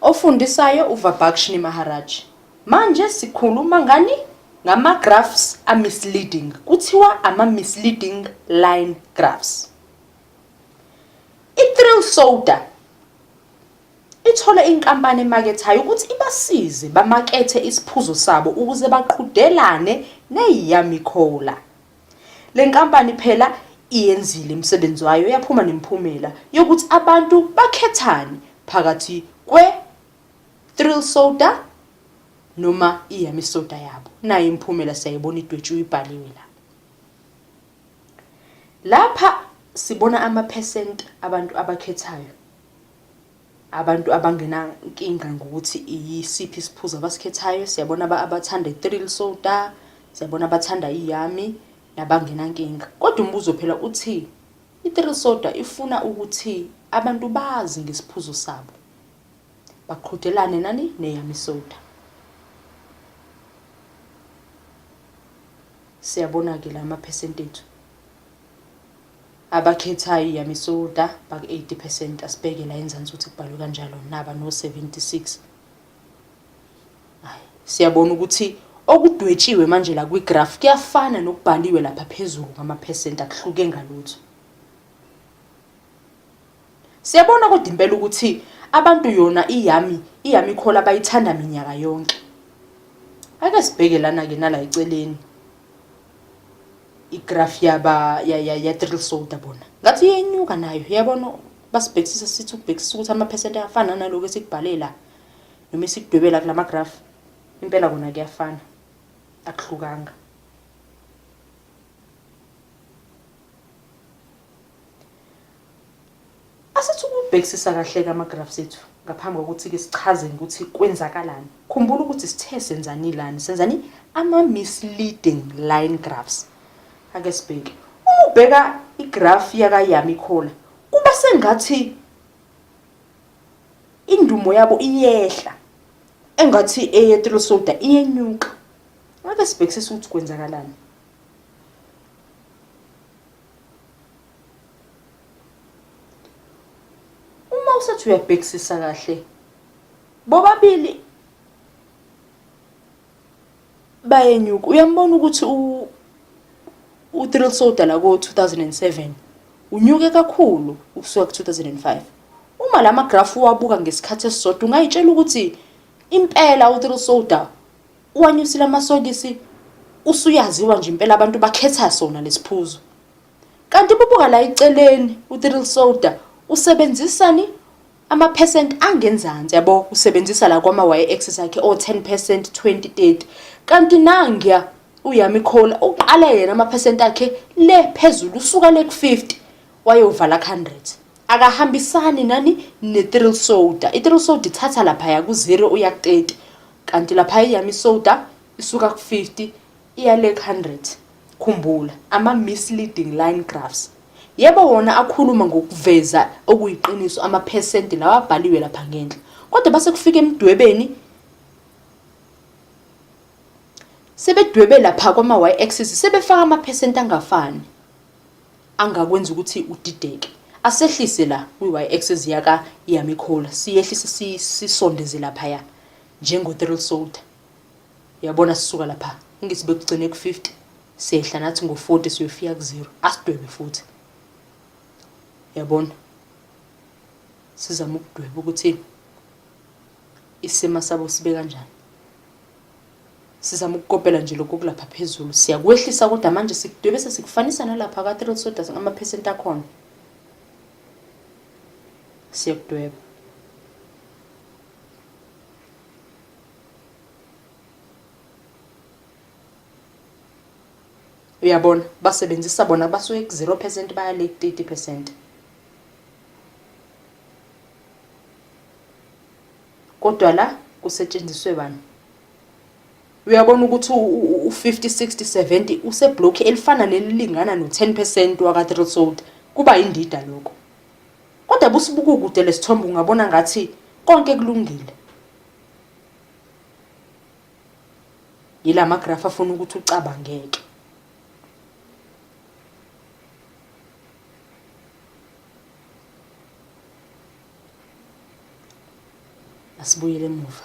Ofundisayo uVabhakshini Maharaj. Manje sikhuluma ngani? Ngama-graphs a-misleading. Kuthiwa ama-misleading line graphs. I-Thrill Soda ithole inkampani emakethayo ukuthi ibasize bamakethe isiphuzo sabo ukuze baqhudelane ne-Yummy Cola. Le nkampani phela iyenzile imisebenzi wayo, yaphuma nemiphumela yokuthi abantu bakhethane phakathi kwe-Thrill Soda noma i-Yummy Soda yabo. Nayo imiphumela siyayibona idwetshiwe ibhaliwe la. Lapha sibona ama-percent abantu abakhethayo. Abantu abangena inkinga ngokuthi iyisiphi isiphuzo abasikhethayo. Siyabona abathanda i-Thrill Soda, siyabona abathanda i-Yummy, nabangena inkinga. Kodwa umbuzo phela uthi i-Thrill Soda ifuna ukuthi abantu bazi ngesiphuzo sabo, baqhudelane nani ne-Yummy Soda. Siyabona ke la ma-percentage abakhethayo i-Yummy Soda bak 80%. Asibheke la enzansi ukuthi kubhalwe kanjalo naba no 76. Hayi, siyabona ukuthi okudwetshiwe manje la kwi-graph kuyafana nokubhaliwe lapha phezulu ngama-percent, akuhluke ngalutho. Siyabona kodwa impela ukuthi abantu yona i-Yummy Cola bayithanda minyaka yonke. Ake sibheke lana ke nala eceleni igraph ya Thrill Soda bona ngathi iyenyuka nayo. Yabona basibhekisisa sithi ukubhekisisa ukuthi ama-percent ayafana naloko esikubhale la noma esikudwebela kulama graph. Impela kona kuyafana, akuhlukanga. Asithi ukubhekisisa kahle ama graphs ethu ngaphambi kokuthi ke sichaze ukuthi kwenzakalani. Khumbula ukuthi sithe senzani lana, senzani ama-misleading line graphs. Ake sibheke. Uma ubheka igraph yaka-Yummy Cola kuba sengathi indumo yabo iyehla, engathi eye-Thrill Soda iyenyuka. Ake sibhekisisa ukuthi kwenzakalani. Uma usathi uyabhekisisa kahle, bobabili bayenyuka. Uyambona ukuthi u-Thrill Soda la ko-2007 unyuke kakhulu ukusuka ku-2005. Uma lama graph wabuka ngesikhathi esisodwa ungayitshela ukuthi impela u-Thrill Soda uwanyusile amasokisi, usuyaziwa nje impela abantu bakhetha sona lesiphuzo. Kanti bubuka la eceleni u-Thrill Soda usebenzisani ama-percent angenzansi, yabo usebenzisa la kwama-y-axis akhe o 10%, 20, 30. Kanti nangiya u-Yummy Cola uqala yena ama-percent akhe le phezulu, usuka le ku-50 wayovala ku-100. Akahambisani nani ne-Thrill Soda. I-Thrill Soda ithatha lapha ku-0 uya ku-30, kanti lapha i-Yummy Soda isuka ku-50 iya le ku-100. Khumbula ama-misleading line graphs. Yebo wona akhuluma ngokuveza okuyiqiniso ama-percent lawa abhaliwe lapha ngenhla, kodwa base kufika emdwebeni sebedwebe lapha kwama-y-axis sebefaka ama-percent angafani, angakwenza ukuthi udideke. Asehlise la kwi-y-axis yaka-Yummy Cola, siyehlise sisondeze lapha ya njengo-Thrill Soda. Yabona sisuka lapha ngisibe kugcine ku-50 sehla nathi ngo-40 siyofika ku-0, asidwebe futhi. Yabona sizama ukudweba ukuthi isima sabo sibe kanjani. Sizama ukukopela nje lokho kulapha phezulu, siyakwehlisa kodwa manje sikudwebe sesikufanisa nalapha ka-Thrill Soda ama-percent akhona. Siyakudweba. Uyabona basebenzisa bona basuke ku 0% baya le 30%. Kodwa la kusetshenziswe bani? Uyabona ukuthi u50, 60, 70 useblock elifana nelilingana no 10% waka-Thrill Soda. Kuba indida lokho. Kodwa busibuka ukude lesithombe ungabona ngathi konke kulungile. Yila magraph afuna ukuthi ucabangeke. Asibuyele emuva.